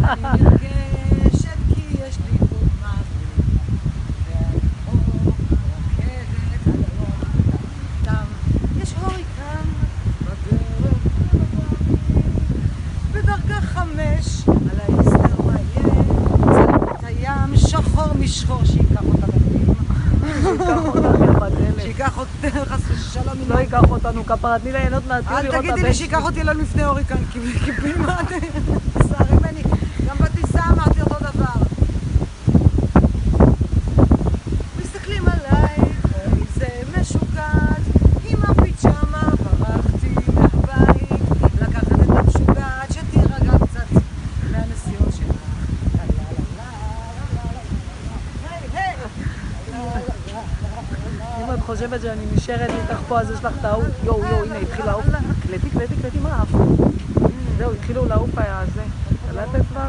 אני נרגשת כי יש לי גוף מעביר, ואני פה רכבת עד היום תם. יש הוריקן בדרך בדרגה 5 על ההסתר מעיין, צלמת הים שחור משחור שייקח אותה בפנים. ייקח אותנו בדלת. שייקח אותנו חס ושלום. לא ייקח אותנו כפרה, תני ליהנות מהטיול לראות את הבן. אל תגידי לי שייקח אותי לא לפני הוריקן, כי מה תסערי ממני. גם בטיסה אמרתי אותו דבר. מסתכלים עליי, איזה משוגעת, עם הפיג'מה ברחתי מהבית, לקחת את המשוגעת שתירגע קצת מהנסיעות שלה. אם את חושבת שאני נשארת איתך פה, אז יש לך טעות. יואו, הנה, התחיל לעוף. קלטי, מה עף? זהו, התחילו לעוף היה הזה. קלטת כבר?